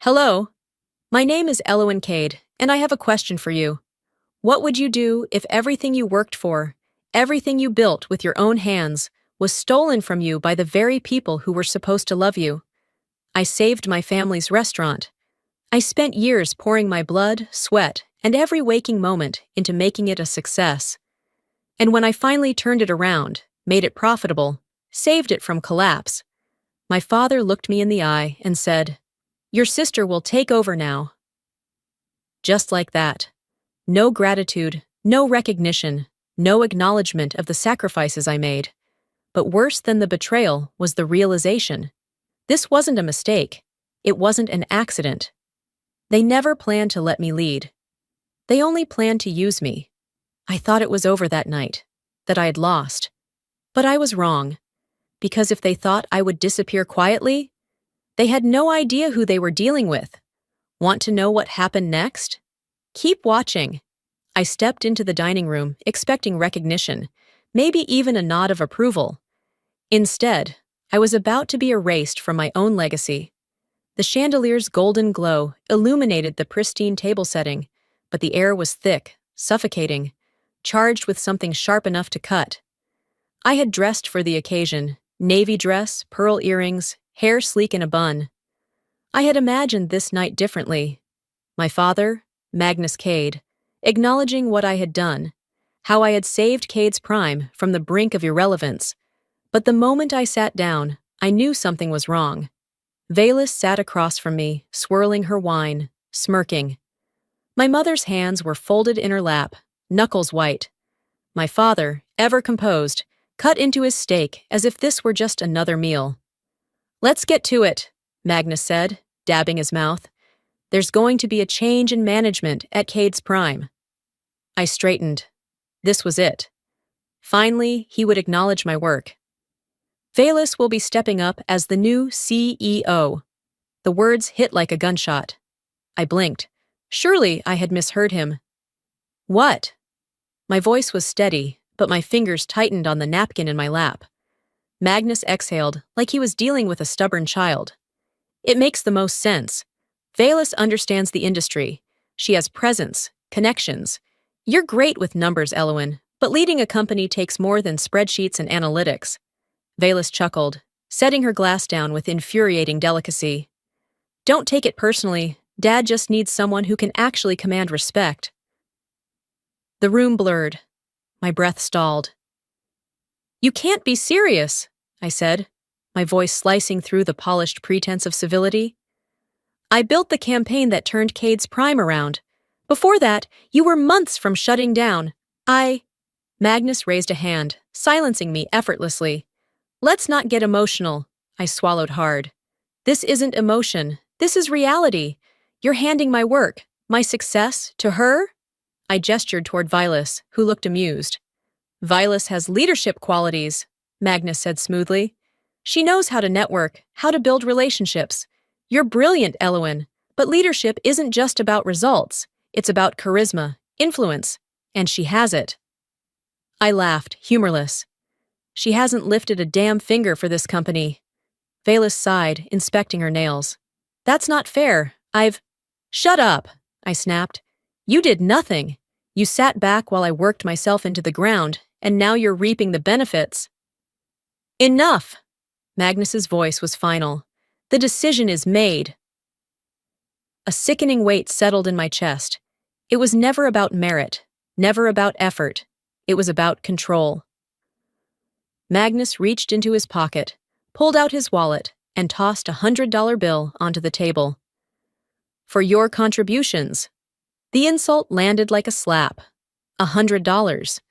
Hello, my name is Elowen Cade, and I have a question for you. What would you do if everything you worked for, everything you built with your own hands, was stolen from you by the very people who were supposed to love you? I saved my family's restaurant. I spent years pouring my blood, sweat, and every waking moment into making it a success. And when I finally turned it around, made it profitable, saved it from collapse, my father looked me in the eye and said, "Your sister will take over now." Just like that. No gratitude, no recognition, no acknowledgement of the sacrifices I made. But worse than the betrayal was the realization. This wasn't a mistake. It wasn't an accident. They never planned to let me lead. They only planned to use me. I thought it was over that night, that I had lost. But I was wrong. Because if they thought I would disappear quietly, they had no idea who they were dealing with. Want to know what happened next? Keep watching. I stepped into the dining room, expecting recognition, maybe even a nod of approval. Instead, I was about to be erased from my own legacy. The chandelier's golden glow illuminated the pristine table setting, but the air was thick, suffocating, charged with something sharp enough to cut. I had dressed for the occasion, navy dress, pearl earrings, hair sleek in a bun. I had imagined this night differently. My father, Magnus Cade, acknowledging what I had done, how I had saved Cade's Prime from the brink of irrelevance. But the moment I sat down, I knew something was wrong. Valis sat across from me, swirling her wine, smirking. My mother's hands were folded in her lap, knuckles white. My father, ever composed, cut into his steak as if this were just another meal. "Let's get to it," Magnus said, dabbing his mouth. "There's going to be a change in management at Cade's Prime." I straightened. This was it. Finally, he would acknowledge my work. "Valis will be stepping up as the new CEO. The words hit like a gunshot. I blinked. Surely I had misheard him. "What?" My voice was steady, but my fingers tightened on the napkin in my lap. Magnus exhaled, like he was dealing with a stubborn child. "It makes the most sense. Valis understands the industry. She has presence, connections. You're great with numbers, Elowen, but leading a company takes more than spreadsheets and analytics." Valis chuckled, setting her glass down with infuriating delicacy. "Don't take it personally. Dad just needs someone who can actually command respect." The room blurred. My breath stalled. "You can't be serious," I said, my voice slicing through the polished pretense of civility. "I built the campaign that turned Cade's Prime around. Before that, you were months from shutting down. Magnus raised a hand, silencing me effortlessly. "Let's not get emotional," I swallowed hard. "This isn't emotion. This is reality. You're handing my work, my success, to her?" I gestured toward Vilas, who looked amused. "Vilas has leadership qualities," Magnus said smoothly. "She knows how to network, how to build relationships. You're brilliant, Elowen, but leadership isn't just about results. It's about charisma, influence, and she has it." I laughed, humorless. "She hasn't lifted a damn finger for this company." Valis sighed, inspecting her nails. "That's not fair. Shut up," I snapped. "You did nothing. You sat back while I worked myself into the ground, and now you're reaping the benefits." "Enough!" Magnus's voice was final. "The decision is made." A sickening weight settled in my chest. It was never about merit, never about effort. It was about control. Magnus reached into his pocket, pulled out his wallet, and tossed a $100 bill onto the table. "For your contributions." The insult landed like a slap. $100.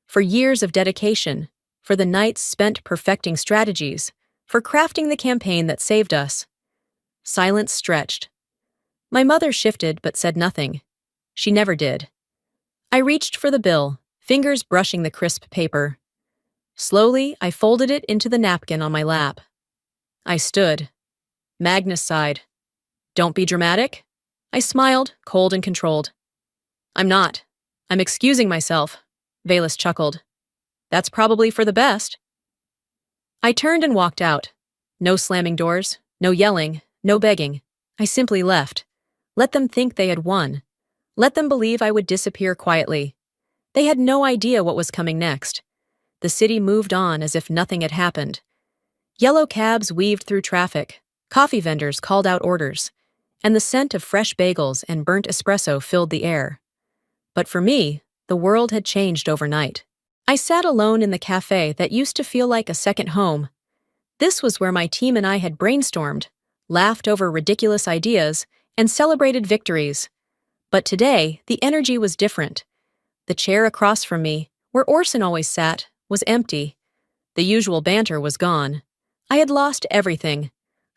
For years of dedication, for the nights spent perfecting strategies, for crafting the campaign that saved us. Silence stretched. My mother shifted but said nothing. She never did. I reached for the bill, fingers brushing the crisp paper. Slowly, I folded it into the napkin on my lap. I stood. Magnus sighed. "Don't be dramatic." I smiled, cold and controlled. "I'm not. I'm excusing myself," Valis chuckled. "That's probably for the best." I turned and walked out. No slamming doors, no yelling, no begging. I simply left. Let them think they had won. Let them believe I would disappear quietly. They had no idea what was coming next. The city moved on as if nothing had happened. Yellow cabs weaved through traffic, coffee vendors called out orders, and the scent of fresh bagels and burnt espresso filled the air. But for me, the world had changed overnight. I sat alone in the cafe that used to feel like a second home. This was where my team and I had brainstormed, laughed over ridiculous ideas, and celebrated victories. But today, the energy was different. The chair across from me, where Orson always sat, was empty. The usual banter was gone. I had lost everything.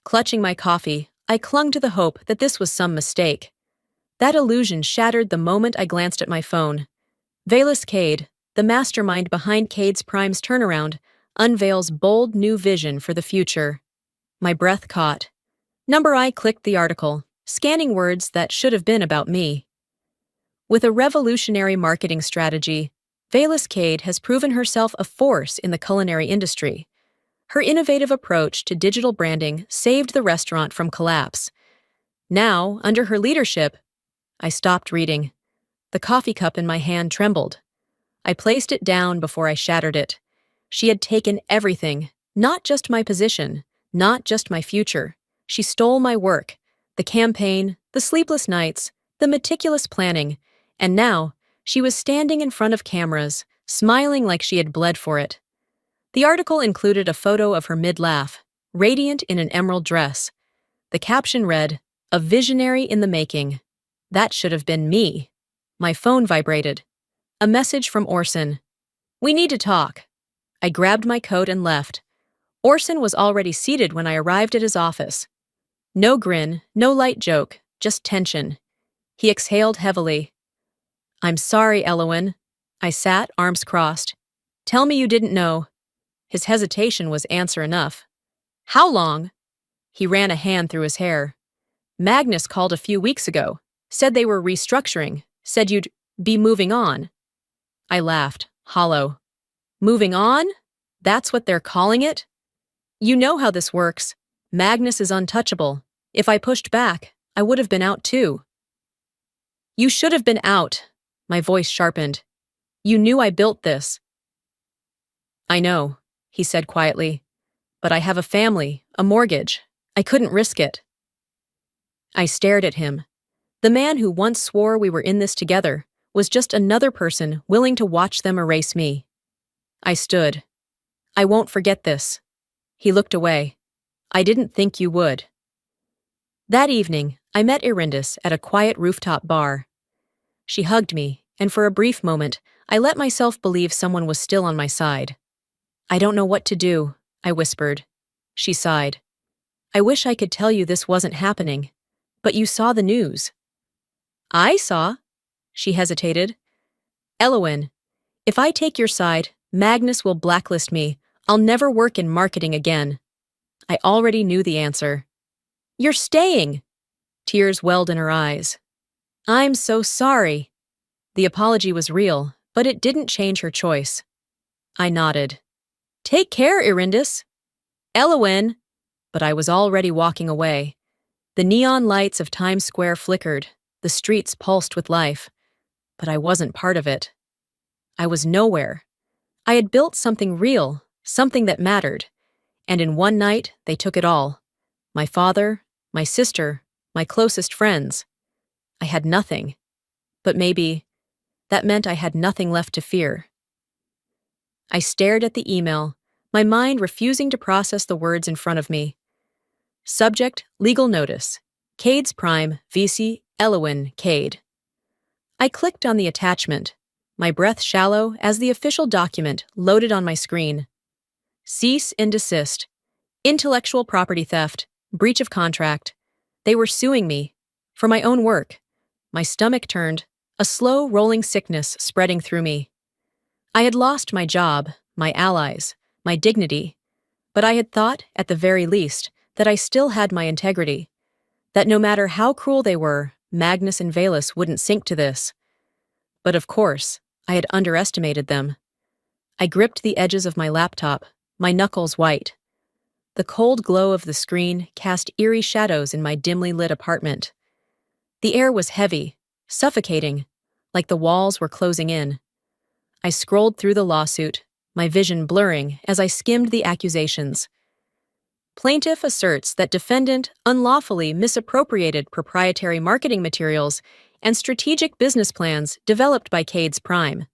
Clutching my coffee, I clung to the hope that this was some mistake. That illusion shattered the moment I glanced at my phone. Velas Cade, the mastermind behind Cade's Prime's turnaround, unveils bold new vision for the future. My breath caught. I clicked the article, scanning words that should have been about me. With a revolutionary marketing strategy, Velas Cade has proven herself a force in the culinary industry. Her innovative approach to digital branding saved the restaurant from collapse. Now, under her leadership, I stopped reading. The coffee cup in my hand trembled. I placed it down before I shattered it. She had taken everything, not just my position, not just my future. She stole my work, the campaign, the sleepless nights, the meticulous planning, and now she was standing in front of cameras, smiling like she had bled for it. The article included a photo of her mid-laugh, radiant in an emerald dress. The caption read, "A visionary in the making." That should have been me. My phone vibrated. A message from Orson. "We need to talk." I grabbed my coat and left. Orson was already seated when I arrived at his office. No grin, no light joke, just tension. He exhaled heavily. "I'm sorry, Elowen." I sat, arms crossed. "Tell me you didn't know." His hesitation was answer enough. "How long?" He ran a hand through his hair. "Magnus called a few weeks ago. Said they were restructuring. Said you'd be moving on." I laughed, hollow. "Moving on? That's what they're calling it? You know how this works. Magnus is untouchable. If I pushed back, I would have been out too." "You should have been out." My voice sharpened. "You knew I built this." "I know," he said quietly. "But I have a family, a mortgage. I couldn't risk it." I stared at him. The man who once swore we were in this together was just another person willing to watch them erase me. I stood. "I won't forget this." He looked away. "I didn't think you would." That evening, I met Irindis at a quiet rooftop bar. She hugged me, and for a brief moment, I let myself believe someone was still on my side. "I don't know what to do," I whispered. She sighed. "I wish I could tell you this wasn't happening, but you saw the news." "I saw?" She hesitated. "Elowen, if I take your side, Magnus will blacklist me. I'll never work in marketing again." I already knew the answer. "You're staying!" Tears welled in her eyes. "I'm so sorry." The apology was real, but it didn't change her choice. I nodded. "Take care, Irindis." "Elowen!" But I was already walking away. The neon lights of Times Square flickered. The streets pulsed with life. But I wasn't part of it. I was nowhere. I had built something real, something that mattered. And in one night, they took it all. My father, my sister, my closest friends. I had nothing. But maybe that meant I had nothing left to fear. I stared at the email, my mind refusing to process the words in front of me. Subject, legal notice. Cade's Prime, VC, Elowen, Cade. I clicked on the attachment, my breath shallow as the official document loaded on my screen. Cease and desist. Intellectual property theft. Breach of contract. They were suing me. For my own work. My stomach turned, a slow rolling sickness spreading through me. I had lost my job, my allies, my dignity. But I had thought, at the very least, that I still had my integrity. That no matter how cruel they were, Magnus and Velas wouldn't sink to this. But of course, I had underestimated them. I gripped the edges of my laptop, my knuckles white. The cold glow of the screen cast eerie shadows in my dimly lit apartment. The air was heavy, suffocating, like the walls were closing in. I scrolled through the lawsuit, my vision blurring as I skimmed the accusations. Plaintiff asserts that defendant unlawfully misappropriated proprietary marketing materials and strategic business plans developed by Cade's Prime,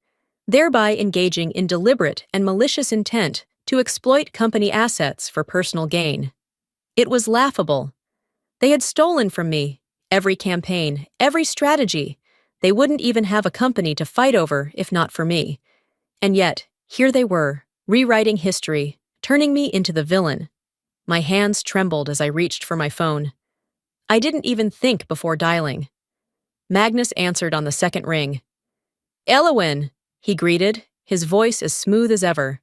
thereby engaging in deliberate and malicious intent to exploit company assets for personal gain. It was laughable. They had stolen from me every campaign, every strategy. They wouldn't even have a company to fight over if not for me. And yet, here they were, rewriting history, turning me into the villain. My hands trembled as I reached for my phone. I didn't even think before dialing. Magnus answered on the second ring. "Elowin," he greeted, his voice as smooth as ever.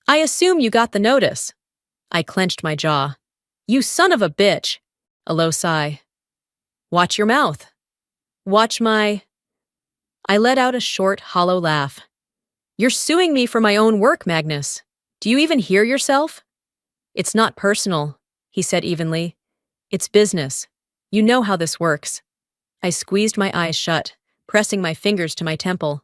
"I assume you got the notice." I clenched my jaw. "You son of a bitch!" A low sigh. "Watch your mouth." "Watch my—" I let out a short, hollow laugh. "You're suing me for my own work, Magnus. Do you even hear yourself?" "It's not personal," he said evenly. "It's business. You know how this works." I squeezed my eyes shut, pressing my fingers to my temple.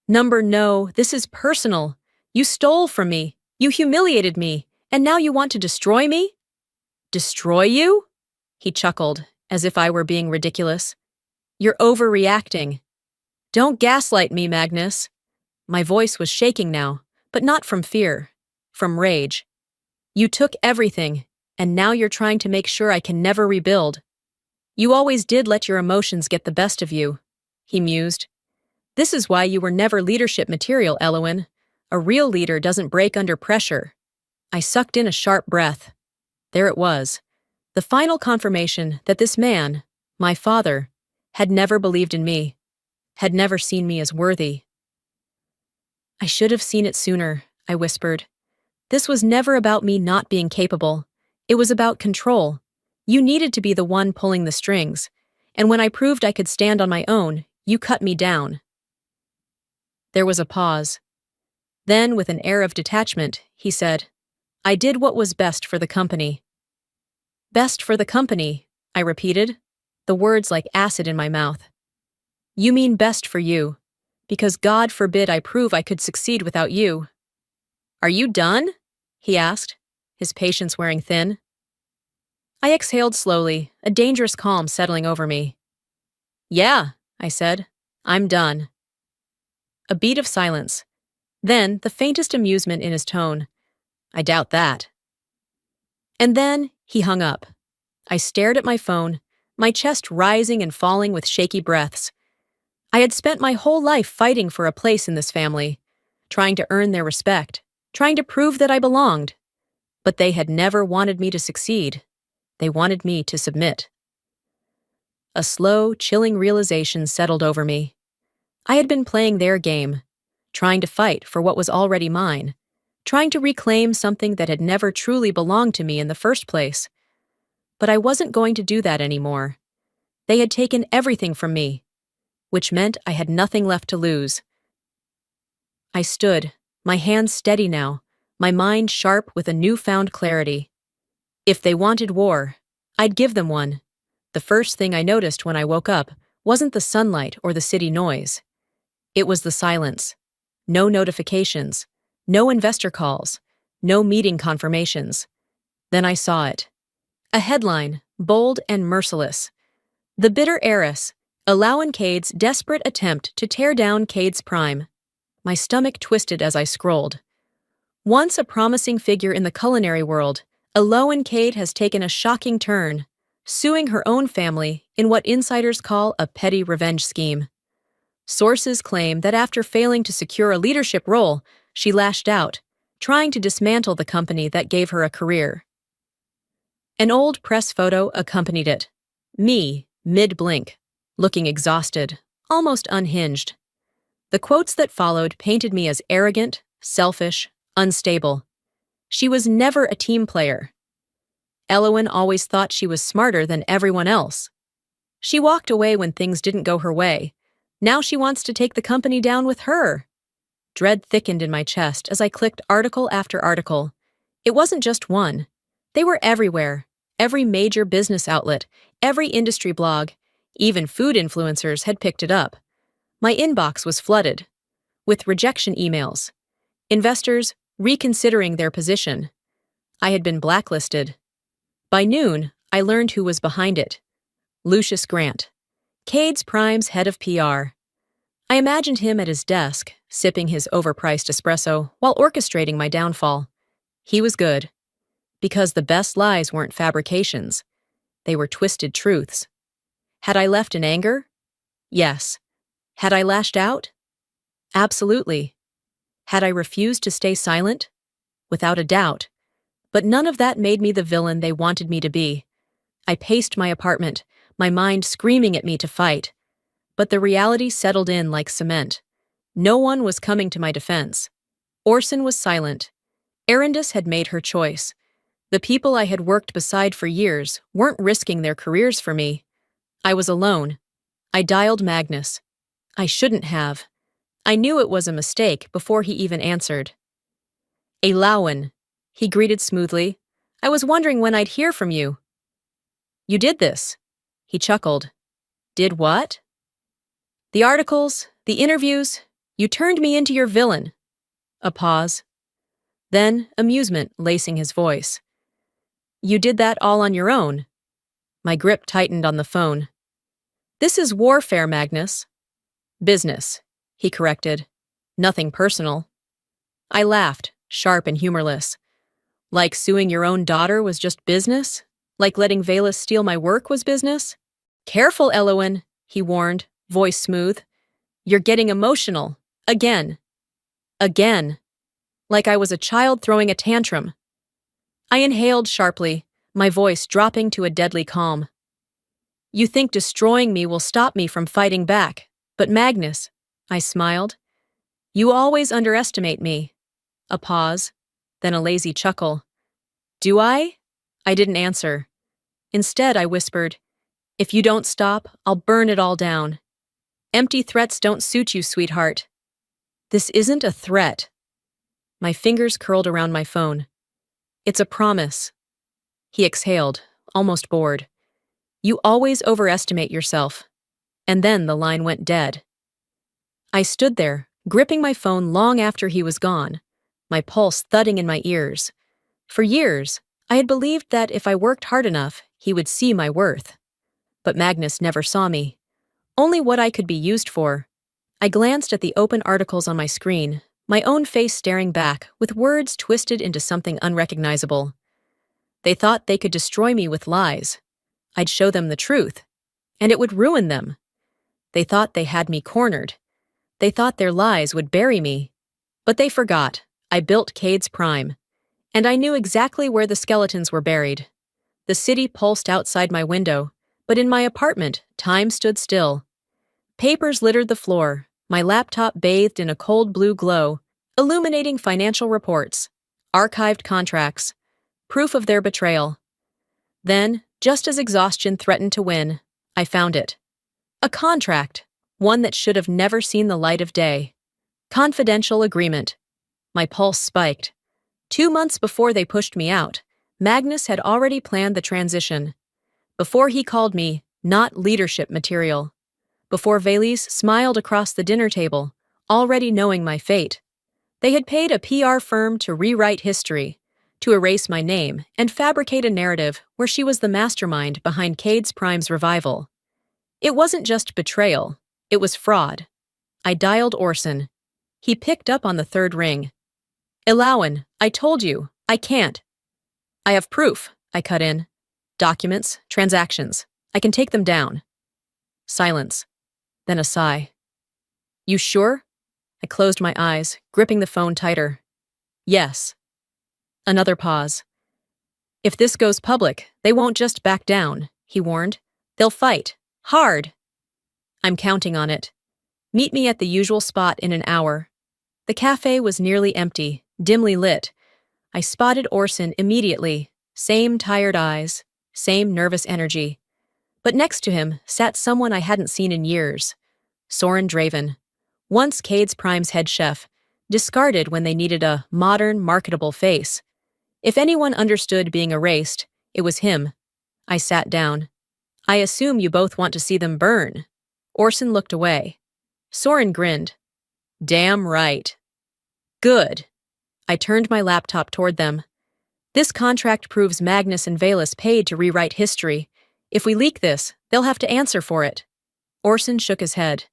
No, this is personal. You stole from me. You humiliated me. And now you want to destroy me?" "Destroy you?" He chuckled, as if I were being ridiculous. "You're overreacting." "Don't gaslight me, Magnus." My voice was shaking now, but not from fear, from rage. "You took everything, and now you're trying to make sure I can never rebuild. You always did let your emotions get the best of you," he mused. "This is why you were never leadership material, Elowin. A real leader doesn't break under pressure." I sucked in a sharp breath. There it was, the final confirmation that this man, my father, had never believed in me, had never seen me as worthy. "I should have seen it sooner," I whispered. "This was never about me not being capable. It was about control. You needed to be the one pulling the strings, and when I proved I could stand on my own, you cut me down." There was a pause. Then, with an air of detachment, he said, "I did what was best for the company." "Best for the company," I repeated, the words like acid in my mouth. "You mean best for you, because God forbid I prove I could succeed without you." "Are you done?" he asked, his patience wearing thin. I exhaled slowly, a dangerous calm settling over me. "Yeah," I said, "I'm done." A beat of silence. Then, the faintest amusement in his tone. "I doubt that." And then, he hung up. I stared at my phone, my chest rising and falling with shaky breaths. I had spent my whole life fighting for a place in this family, trying to earn their respect, trying to prove that I belonged. But they had never wanted me to succeed. They wanted me to submit. A slow, chilling realization settled over me. I had been playing their game, trying to fight for what was already mine, trying to reclaim something that had never truly belonged to me in the first place. But I wasn't going to do that anymore. They had taken everything from me, which meant I had nothing left to lose. I stood, my hands steady now, my mind sharp with a newfound clarity. If they wanted war, I'd give them one. The first thing I noticed when I woke up wasn't the sunlight or the city noise. It was the silence. No notifications, no investor calls, no meeting confirmations. Then I saw it. A headline, bold and merciless. "The Bitter Heiress, Elowin Cade's Desperate Attempt to Tear Down Cade's Prime." My stomach twisted as I scrolled. Once a promising figure in the culinary world, Elowin Cade has taken a shocking turn, suing her own family in what insiders call a petty revenge scheme. Sources claim that after failing to secure a leadership role, she lashed out, trying to dismantle the company that gave her a career. An old press photo accompanied it. Me, mid-blink, looking exhausted, almost unhinged. The quotes that followed painted me as arrogant, selfish, unstable. She was never a team player. Elowin always thought she was smarter than everyone else. She walked away when things didn't go her way. Now she wants to take the company down with her. Dread thickened in my chest as I clicked article after article. It wasn't just one. They were everywhere. Every major business outlet, every industry blog, even food influencers had picked it up. My inbox was flooded with rejection emails, investors reconsidering their position. I had been blacklisted. By noon, I learned who was behind it. Lucius Grant, Cade's Prime's head of PR. I imagined him at his desk, sipping his overpriced espresso while orchestrating my downfall. He was good, because the best lies weren't fabrications. They were twisted truths. Had I left in anger? Yes. Had I lashed out? Absolutely. Had I refused to stay silent? Without a doubt. But none of that made me the villain they wanted me to be. I paced my apartment, my mind screaming at me to fight. But the reality settled in like cement. No one was coming to my defense. Orson was silent. Arindis had made her choice. The people I had worked beside for years weren't risking their careers for me. I was alone. I dialed Magnus. I shouldn't have. I knew it was a mistake before he even answered. Elawan, he greeted smoothly. I was wondering when I'd hear from you. You did this. He chuckled. Did what? The articles, the interviews. You turned me into your villain. A pause. Then amusement lacing his voice. You did that all on your own. My grip tightened on the phone. This is warfare, Magnus. Business, he corrected. Nothing personal. I laughed, sharp and humorless. Like suing your own daughter was just business? Like letting Valus steal my work was business? Careful, Elowen, he warned, voice smooth. You're getting emotional. Again. Again. Like I was a child throwing a tantrum. I inhaled sharply, my voice dropping to a deadly calm. You think destroying me will stop me from fighting back, but Magnus, I smiled. You always underestimate me. A pause, then a lazy chuckle. Do I? I didn't answer. Instead, I whispered, if you don't stop, I'll burn it all down. Empty threats don't suit you, sweetheart. This isn't a threat. My fingers curled around my phone. It's a promise. He exhaled, almost bored. You always overestimate yourself. And then the line went dead. I stood there, gripping my phone long after he was gone, my pulse thudding in my ears. For years, I had believed that if I worked hard enough, he would see my worth. But Magnus never saw me. Only what I could be used for. I glanced at the open articles on my screen, my own face staring back, with words twisted into something unrecognizable. They thought they could destroy me with lies. I'd show them the truth, and it would ruin them. They thought they had me cornered. They thought their lies would bury me. But they forgot. I built Cade's Prime, and I knew exactly where the skeletons were buried. The city pulsed outside my window, but in my apartment, time stood still. Papers littered the floor, my laptop bathed in a cold blue glow, illuminating financial reports, archived contracts, proof of their betrayal. Then, just as exhaustion threatened to win, I found it. A contract, one that should have never seen the light of day. Confidential agreement. My pulse spiked. 2 months before they pushed me out, Magnus had already planned the transition. Before he called me not leadership material. Before Valise smiled across the dinner table, already knowing my fate. They had paid a PR firm to rewrite history, to erase my name and fabricate a narrative where she was the mastermind behind Cade's Prime's revival. It wasn't just betrayal, it was fraud. I dialed Orson. He picked up on the third ring. Elawan, I told you, I can't. I have proof, I cut in. Documents, transactions. I can take them down. Silence. Then a sigh. You sure? I closed my eyes, gripping the phone tighter. Yes. Another pause. If this goes public, they won't just back down, he warned. They'll fight. Hard. I'm counting on it. Meet me at the usual spot in an hour. The cafe was nearly empty, dimly lit. I spotted Orson immediately. Same tired eyes, same nervous energy. But next to him sat someone I hadn't seen in years. Soren Draven, once Cade's Prime's head chef, discarded when they needed a modern, marketable face. If anyone understood being erased, it was him. I sat down. I assume you both want to see them burn. Orson looked away. Soren grinned. Damn right. Good. I turned my laptop toward them. This contract proves Magnus and Valus paid to rewrite history. If we leak this, they'll have to answer for it. Orson shook his head.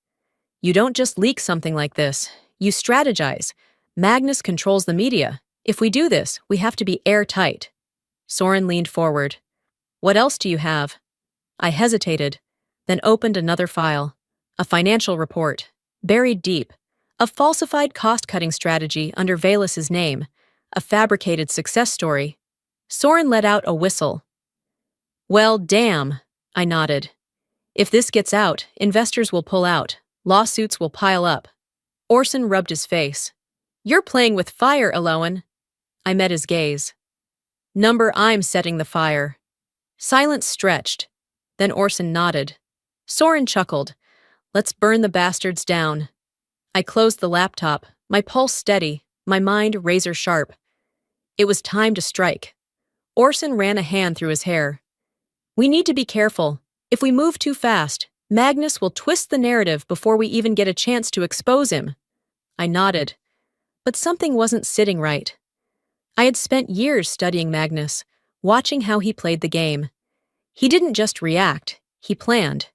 You don't just leak something like this. You strategize. Magnus controls the media. If we do this, we have to be airtight. Soren leaned forward. What else do you have? I hesitated, then opened another file. A financial report, buried deep. A falsified cost-cutting strategy under Valus's name. A fabricated success story. Soren let out a whistle. Well, damn, I nodded. If this gets out, investors will pull out. Lawsuits will pile up. Orson rubbed his face. You're playing with fire, Eloan. I met his gaze. Number, I'm setting the fire. Silence stretched. Then Orson nodded. Soren chuckled. Let's burn the bastards down. I closed the laptop, my pulse steady, my mind razor sharp. It was time to strike. Orson ran a hand through his hair. We need to be careful. If we move too fast, Magnus will twist the narrative before we even get a chance to expose him. I nodded. But something wasn't sitting right. I had spent years studying Magnus, watching how he played the game. He didn't just react, he planned.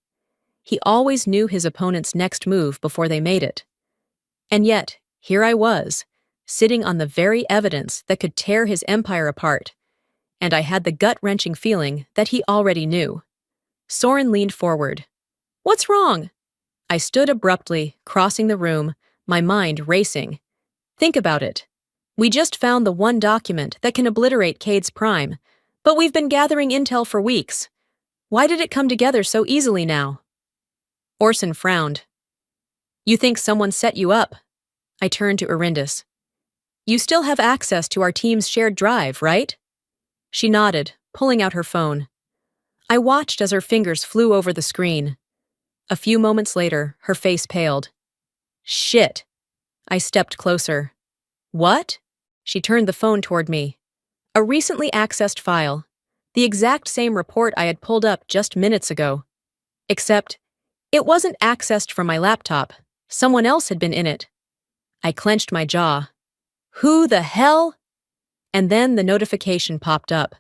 He always knew his opponent's next move before they made it. And yet, here I was, sitting on the very evidence that could tear his empire apart, and I had the gut-wrenching feeling that he already knew. Soren leaned forward. What's wrong? I stood abruptly, crossing the room, my mind racing. Think about it. We just found the one document that can obliterate Cade's prime, but we've been gathering intel for weeks. Why did it come together so easily now? Orson frowned. You think someone set you up? I turned to Erindis. You still have access to our team's shared drive, right? She nodded, pulling out her phone. I watched as her fingers flew over the screen. A few moments later, her face paled. Shit. I stepped closer. What? She turned the phone toward me. A recently accessed file. The exact same report I had pulled up just minutes ago. Except, it wasn't accessed from my laptop. Someone else had been in it. I clenched my jaw. Who the hell? And then the notification popped up.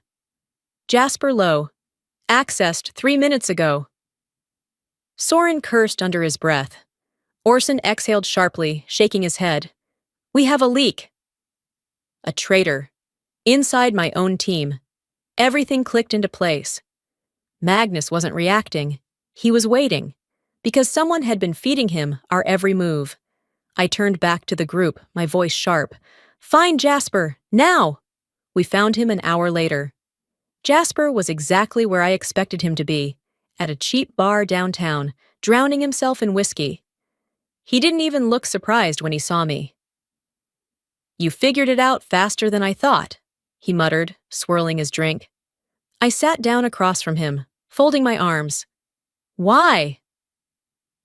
Jasper Lowe. Accessed 3 minutes ago. Soren cursed under his breath. Orson exhaled sharply, shaking his head. We have a leak. A traitor. Inside my own team. Everything clicked into place. Magnus wasn't reacting. He was waiting. Because someone had been feeding him our every move. I turned back to the group, my voice sharp. Find Jasper, now! We found him an hour later. Jasper was exactly where I expected him to be, at a cheap bar downtown, drowning himself in whiskey. He didn't even look surprised when he saw me. You figured it out faster than I thought, he muttered, swirling his drink. I sat down across from him, folding my arms. Why?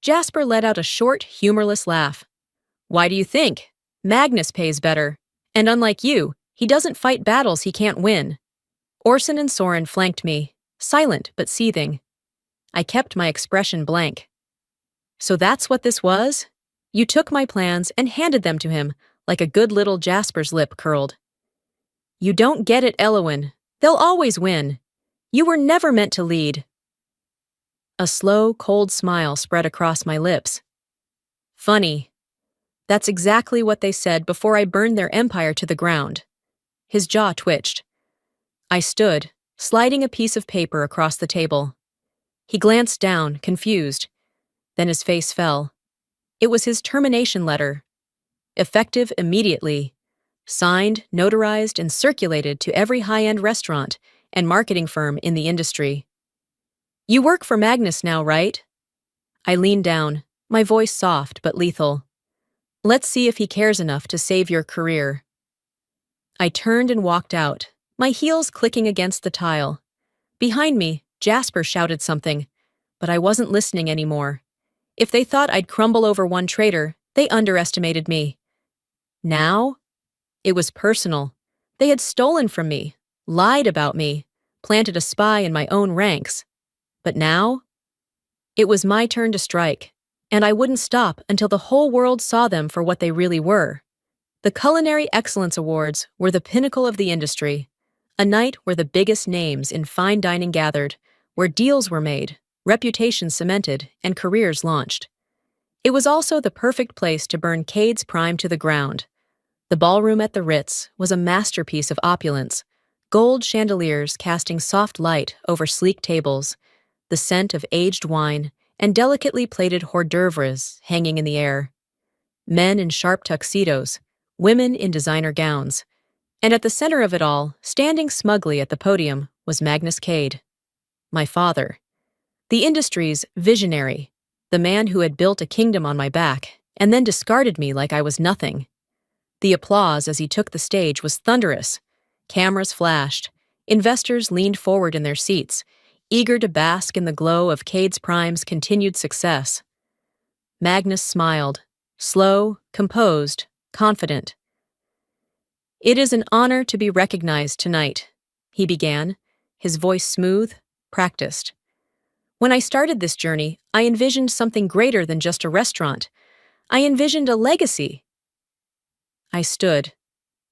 Jasper let out a short, humorless laugh. Why do you think? Magnus pays better. And unlike you, he doesn't fight battles he can't win. Orson and Soren flanked me, silent but seething. I kept my expression blank. So that's what this was? You took my plans and handed them to him, like a good little Jasper's lip curled. You don't get it, Eloan. They'll always win. You were never meant to lead. A slow, cold smile spread across my lips. Funny. That's exactly what they said before I burned their empire to the ground. His jaw twitched. I stood, sliding a piece of paper across the table. He glanced down, confused. Then his face fell. It was his termination letter. Effective immediately. Signed, notarized, and circulated to every high-end restaurant and marketing firm in the industry. You work for Magnus now, right? I leaned down, my voice soft but lethal. Let's see if he cares enough to save your career. I turned and walked out, my heels clicking against the tile. Behind me, Jasper shouted something, but I wasn't listening anymore. If they thought I'd crumble over one traitor, they underestimated me. Now? It was personal. They had stolen from me, lied about me, planted a spy in my own ranks. But now, it was my turn to strike, and I wouldn't stop until the whole world saw them for what they really were. The Culinary Excellence Awards were the pinnacle of the industry, a night where the biggest names in fine dining gathered, where deals were made, reputations cemented, and careers launched. It was also the perfect place to burn Cade's prime to the ground. The ballroom at the Ritz was a masterpiece of opulence, gold chandeliers casting soft light over sleek tables, the scent of aged wine, and delicately plated hors d'oeuvres hanging in the air. Men in sharp tuxedos, women in designer gowns, and at the center of it all, standing smugly at the podium, was Magnus Cade, my father, the industry's visionary, the man who had built a kingdom on my back and then discarded me like I was nothing. The applause as he took the stage was thunderous. Cameras flashed. Investors leaned forward in their seats, eager to bask in the glow of Cade's Prime's continued success. Magnus smiled, slow, composed, confident. "It is an honor to be recognized tonight," he began, his voice smooth, practiced. "When I started this journey, I envisioned something greater than just a restaurant. I envisioned a legacy." I stood.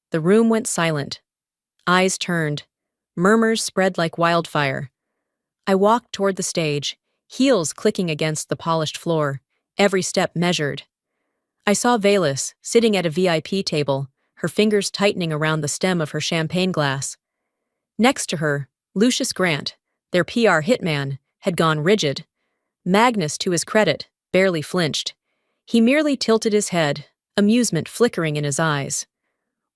The room went silent. Eyes turned. Murmurs spread like wildfire. I walked toward the stage, heels clicking against the polished floor, every step measured. I saw Velis sitting at a VIP table, her fingers tightening around the stem of her champagne glass. Next to her, Lucius Grant, their PR hitman, had gone rigid. Magnus, to his credit, barely flinched. He merely tilted his head, amusement flickering in his eyes.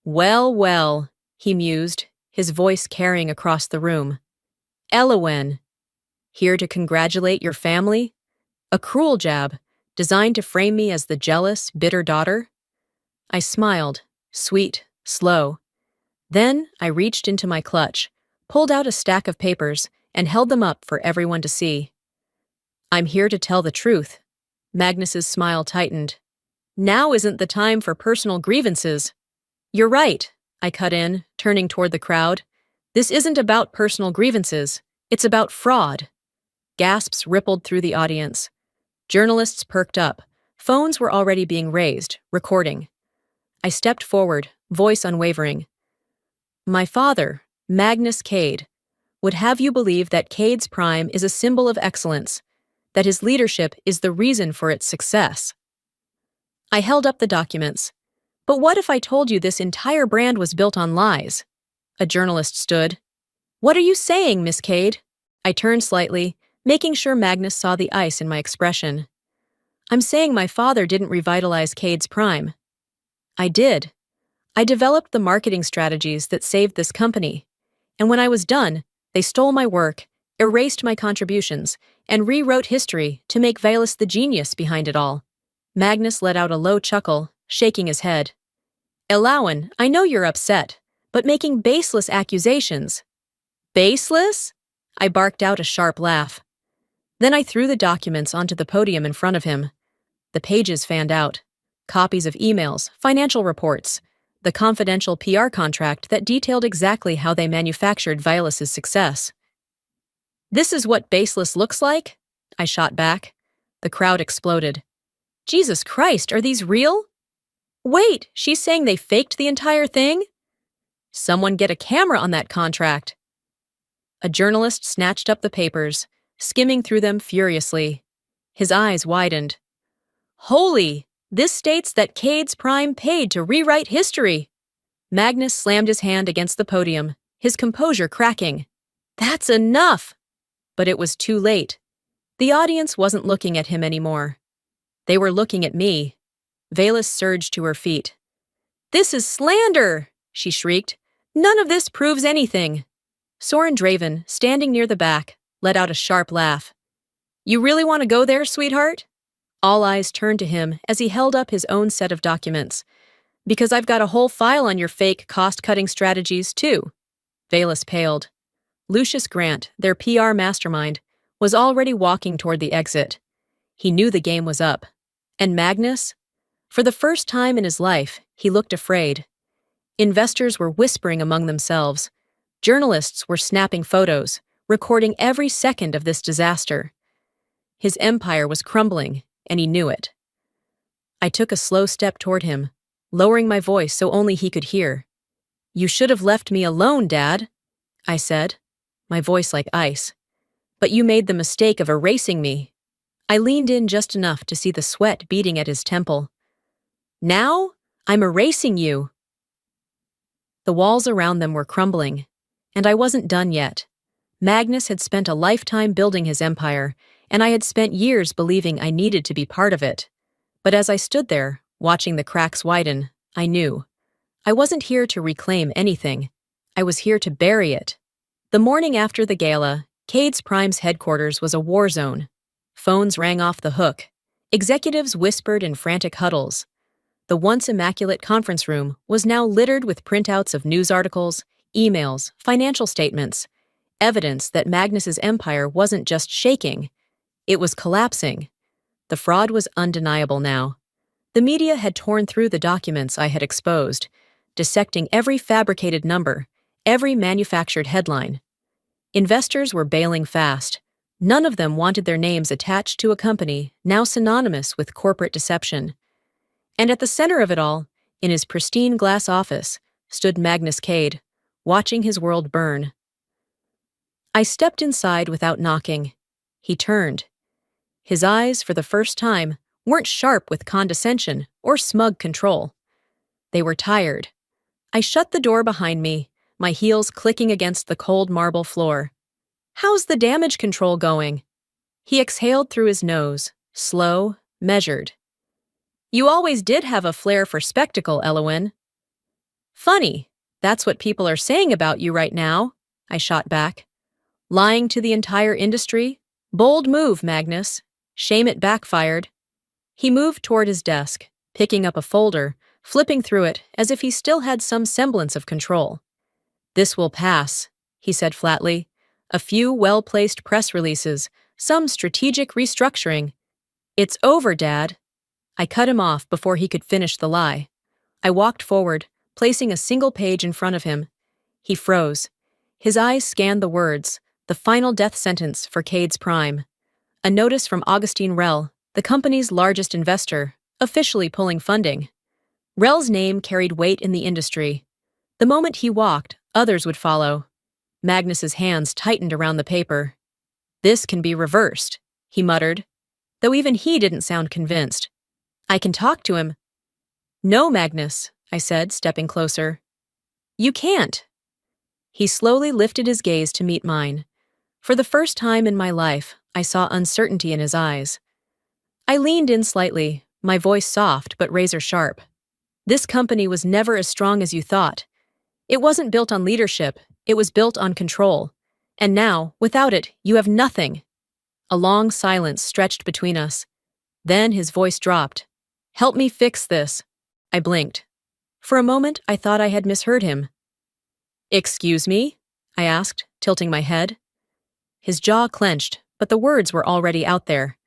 "Well, well," he mused, his voice carrying across the room. "Elowen, here to congratulate your family? A cruel jab, designed to frame me as the jealous, bitter daughter?" I smiled, sweet, slow. Then I reached into my clutch, pulled out a stack of papers, and held them up for everyone to see. "I'm here to tell the truth." Magnus's smile tightened. "Now isn't the time for personal grievances." "You're right," I cut in, turning toward the crowd. "This isn't about personal grievances. It's about fraud." Gasps rippled through the audience. Journalists perked up. Phones were already being raised, recording. I stepped forward, voice unwavering. "My father, Magnus Cade, would have you believe that Cade's Prime is a symbol of excellence, that his leadership is the reason for its success." I held up the documents. "But what if I told you this entire brand was built on lies?" A journalist stood. "What are you saying, Miss Cade?" I turned slightly, making sure Magnus saw the ice in my expression. "I'm saying my father didn't revitalize Cade's Prime." "I did. I developed the marketing strategies that saved this company. And when I was done, they stole my work, erased my contributions, and rewrote history to make Velis the genius behind it all." Magnus let out a low chuckle, shaking his head. "Elowen, I know you're upset, but making baseless accusations." "Baseless?" I barked out a sharp laugh. Then I threw the documents onto the podium in front of him. The pages fanned out. Copies of emails, financial reports, the confidential PR contract that detailed exactly how they manufactured Velis's success. "This is what baseless looks like?" I shot back. The crowd exploded. "Jesus Christ, are these real?" "Wait, she's saying they faked the entire thing?" "Someone get a camera on that contract." A journalist snatched up the papers, skimming through them furiously. His eyes widened. "Holy! This states that Cade's Prime paid to rewrite history." Magnus slammed his hand against the podium, his composure cracking. "That's enough!" But it was too late. The audience wasn't looking at him anymore. They were looking at me. Velis surged to her feet. "This is slander!" she shrieked. "None of this proves anything." Soren Draven, standing near the back, let out a sharp laugh. "You really want to go there, sweetheart?" All eyes turned to him as he held up his own set of documents. "Because I've got a whole file on your fake cost-cutting strategies, too." Velis paled. Lucius Grant, their PR mastermind, was already walking toward the exit. He knew the game was up. And Magnus? For the first time in his life, he looked afraid. Investors were whispering among themselves. Journalists were snapping photos, recording every second of this disaster. His empire was crumbling, and he knew it. I took a slow step toward him, lowering my voice so only he could hear. "You should have left me alone, Dad," I said, my voice like ice. "But you made the mistake of erasing me." I leaned in just enough to see the sweat beating at his temple. "Now, I'm erasing you." The walls around them were crumbling, and I wasn't done yet. Magnus had spent a lifetime building his empire, and I had spent years believing I needed to be part of it. But as I stood there, watching the cracks widen, I knew. I wasn't here to reclaim anything. I was here to bury it. The morning after the gala, Cade's Prime's headquarters was a war zone. Phones rang off the hook. Executives whispered in frantic huddles. The once immaculate conference room was now littered with printouts of news articles, emails, financial statements, evidence that Magnus's empire wasn't just shaking, it was collapsing. The fraud was undeniable now. The media had torn through the documents I had exposed, dissecting every fabricated number, every manufactured headline. Investors were bailing fast. None of them wanted their names attached to a company now synonymous with corporate deception. And at the center of it all, in his pristine glass office, stood Magnus Cade, watching his world burn. I stepped inside without knocking. He turned. His eyes, for the first time, weren't sharp with condescension or smug control. They were tired. I shut the door behind me, my heels clicking against the cold marble floor. "How's the damage control going?" He exhaled through his nose, slow, measured. "You always did have a flair for spectacle, Elowen." "Funny, that's what people are saying about you right now," I shot back. "Lying to the entire industry? Bold move, Magnus. Shame it backfired." He moved toward his desk, picking up a folder, flipping through it as if he still had some semblance of control. "This will pass," he said flatly. "A few well-placed press releases, some strategic restructuring. It's over, Dad." I cut him off before he could finish the lie. I walked forward, placing a single page in front of him. He froze. His eyes scanned the words, the final death sentence for Cade's Prime. A notice from Augustine Rell, the company's largest investor, officially pulling funding. Rell's name carried weight in the industry. The moment he walked, others would follow. Magnus's hands tightened around the paper. "This can be reversed," he muttered, though even he didn't sound convinced. "I can talk to him." "No, Magnus," I said, stepping closer. "You can't." He slowly lifted his gaze to meet mine. For the first time in my life, I saw uncertainty in his eyes. I leaned in slightly, my voice soft but razor-sharp. "This company was never as strong as you thought. It wasn't built on leadership, it was built on control. And now, without it, you have nothing." A long silence stretched between us. Then his voice dropped. "Help me fix this." I blinked. For a moment, I thought I had misheard him. "Excuse me?" I asked, tilting my head. His jaw clenched, but the words were already out there.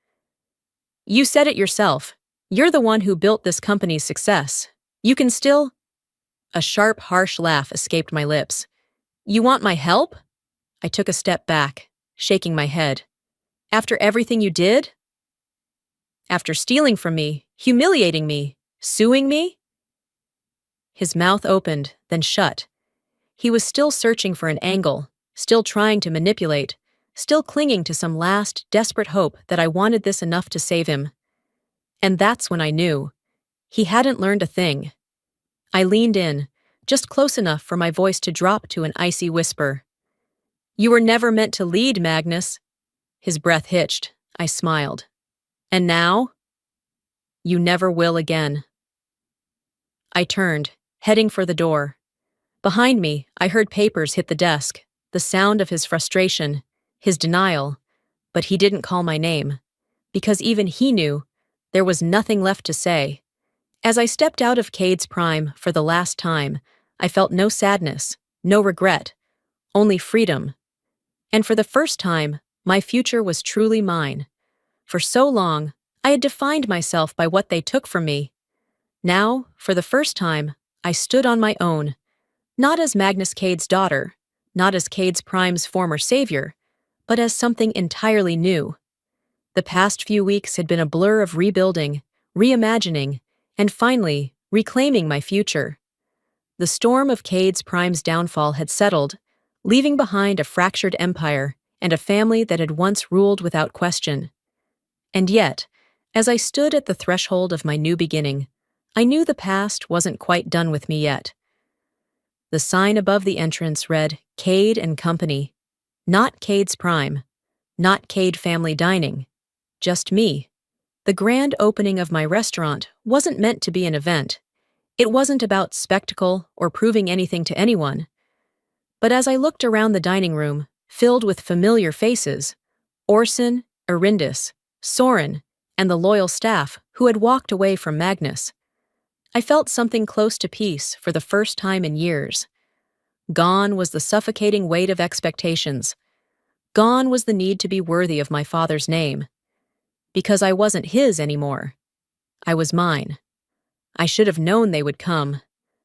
"You said it yourself. You're the one who built this company's success. You can still—" A sharp, harsh laugh escaped my lips. "You want my help?" I took a step back, shaking my head. "After everything you did? After stealing from me, humiliating me, suing me?" His mouth opened, then shut. He was still searching for an angle, still trying to manipulate, still clinging to some last, desperate hope that I wanted this enough to save him. And that's when I knew. He hadn't learned a thing. I leaned in, just close enough for my voice to drop to an icy whisper. "You were never meant to lead, Magnus." His breath hitched. I smiled. "And now?" "You never will again." I turned, heading for the door. Behind me, I heard papers hit the desk, the sound of his frustration, his denial, but he didn't call my name, because even he knew there was nothing left to say. As I stepped out of Cade's Prime for the last time, I felt no sadness, no regret, only freedom. And for the first time, my future was truly mine. For so long, I had defined myself by what they took from me. Now, for the first time, I stood on my own, Not as Magnus Cade's daughter, not as Cade's Prime's former savior, but as something entirely new. The past few weeks had been a blur of rebuilding, reimagining, and finally, reclaiming my future. The storm of Cade's Prime's downfall had settled, leaving behind a fractured empire and a family that had once ruled without question. And yet, as I stood at the threshold of my new beginning, I knew the past wasn't quite done with me yet. The sign above the entrance read, Cade and Company. Not Cade's Prime. Not Cade Family Dining. Just me. The grand opening of my restaurant wasn't meant to be an event. It wasn't about spectacle or proving anything to anyone. But as I looked around the dining room, filled with familiar faces, Orson, Arindis, Soren, and the loyal staff who had walked away from Magnus, I felt something close to peace for the first time in years. Gone was the suffocating weight of expectations. Gone was the need to be worthy of my father's name. Because I wasn't his anymore. I was mine. I should have known they would come.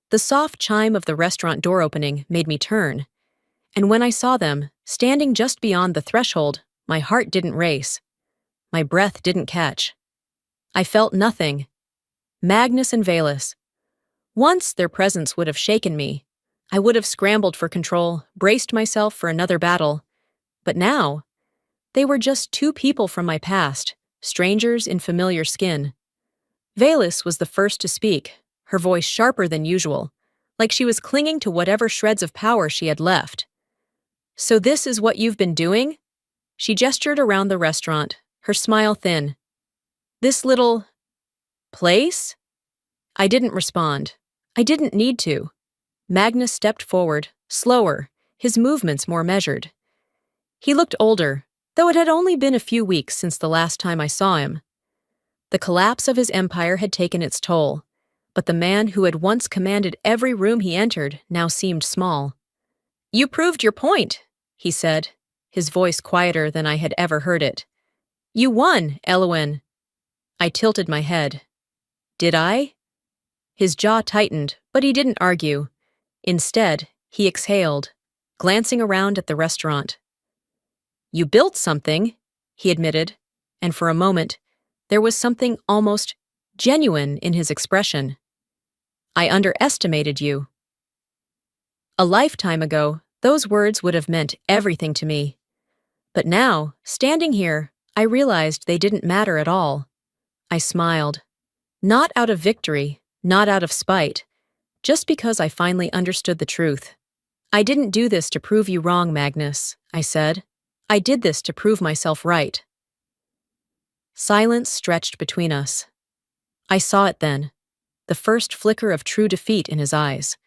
The soft chime of the restaurant door opening made me turn. And when I saw them, standing just beyond the threshold, my heart didn't race. My breath didn't catch. I felt nothing. Magnus and Valus. Once their presence would have shaken me. I would have scrambled for control, braced myself for another battle. But now, they were just two people from my past, strangers in familiar skin. Valus was the first to speak, her voice sharper than usual, like she was clinging to whatever shreds of power she had left. So this is what you've been doing? She gestured around the restaurant, her smile thin. This little place? I didn't respond. I didn't need to. Magnus stepped forward, slower, his movements more measured. He looked older, though it had only been a few weeks since the last time I saw him. The collapse of his empire had taken its toll, but the man who had once commanded every room he entered now seemed small. You proved your point, he said, his voice quieter than I had ever heard it. You won, Elwyn. I tilted my head. Did I? His jaw tightened, but he didn't argue. Instead, he exhaled, glancing around at the restaurant. You built something, he admitted, and for a moment, there was something almost genuine in his expression. I underestimated you. A lifetime ago, those words would have meant everything to me. But now, standing here, I realized they didn't matter at all. I smiled. Not out of victory, not out of spite, just because I finally understood the truth. I didn't do this to prove you wrong, Magnus, I said. I did this to prove myself right. Silence stretched between us. I saw it then, the first flicker of true defeat in his eyes.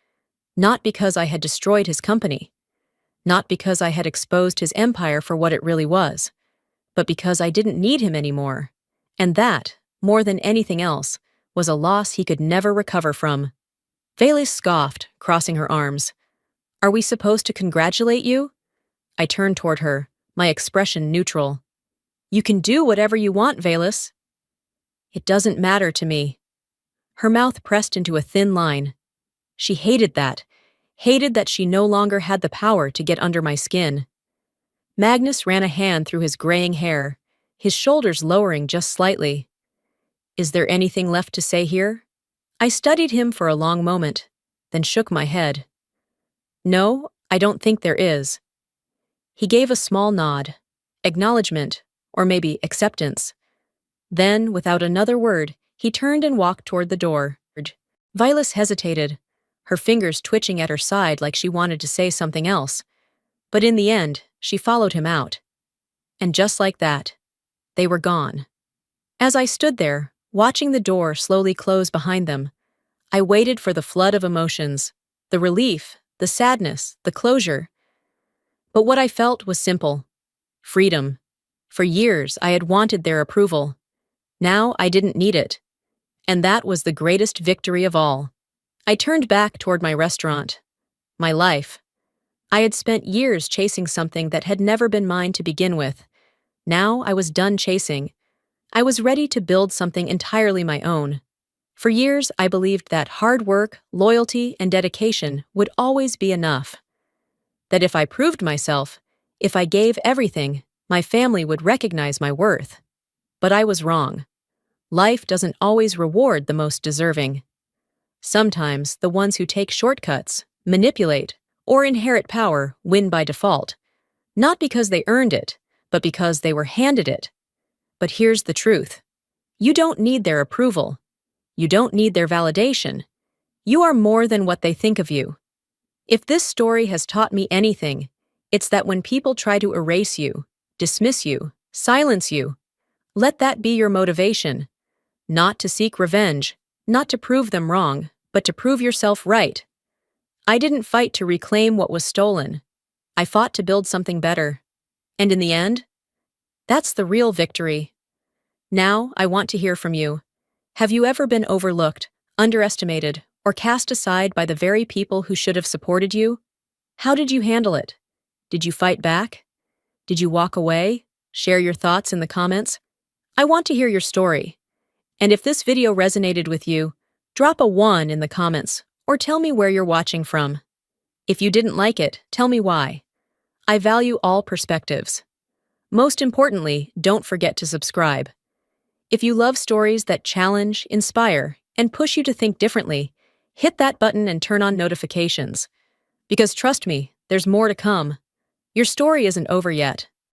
Not because I had destroyed his company, not because I had exposed his empire for what it really was, but because I didn't need him anymore, and that, more than anything else, was a loss he could never recover from. Valus scoffed, crossing her arms. Are we supposed to congratulate you? I turned toward her, my expression neutral. You can do whatever you want, Valus. It doesn't matter to me. Her mouth pressed into a thin line. She hated that she no longer had the power to get under my skin. Magnus ran a hand through his graying hair, his shoulders lowering just slightly. Is there anything left to say here? I studied him for a long moment, then shook my head. No, I don't think there is. He gave a small nod, acknowledgement, or maybe acceptance. Then, without another word, he turned and walked toward the door. Valus hesitated, her fingers twitching at her side like she wanted to say something else. But in the end, she followed him out. And just like that, they were gone. As I stood there, watching the door slowly close behind them, I waited for the flood of emotions, the relief, the sadness, the closure. But what I felt was simple. Freedom. For years, I had wanted their approval. Now I didn't need it. And that was the greatest victory of all. I turned back toward my restaurant. My life. I had spent years chasing something that had never been mine to begin with. Now I was done chasing. I was ready to build something entirely my own. For years, I believed that hard work, loyalty, and dedication would always be enough. That if I proved myself, if I gave everything, my family would recognize my worth. But I was wrong. Life doesn't always reward the most deserving. Sometimes the ones who take shortcuts, manipulate, or inherit power win by default, not because they earned it, but because they were handed it. But here's the truth. You don't need their approval. You don't need their validation. You are more than what they think of you. If this story has taught me anything, it's that when people try to erase you, dismiss you, silence you, let that be your motivation. Not to seek revenge, not to prove them wrong, but to prove yourself right. I didn't fight to reclaim what was stolen. I fought to build something better. And in the end, that's the real victory. Now, I want to hear from you. Have you ever been overlooked, underestimated, or cast aside by the very people who should have supported you? How did you handle it? Did you fight back? Did you walk away? Share your thoughts in the comments. I want to hear your story. And if this video resonated with you, drop a 1 in the comments or tell me where you're watching from. If you didn't like it, tell me why. I value all perspectives. Most importantly, don't forget to subscribe. If you love stories that challenge, inspire, and push you to think differently, hit that button and turn on notifications. Because trust me, there's more to come. Your story isn't over yet.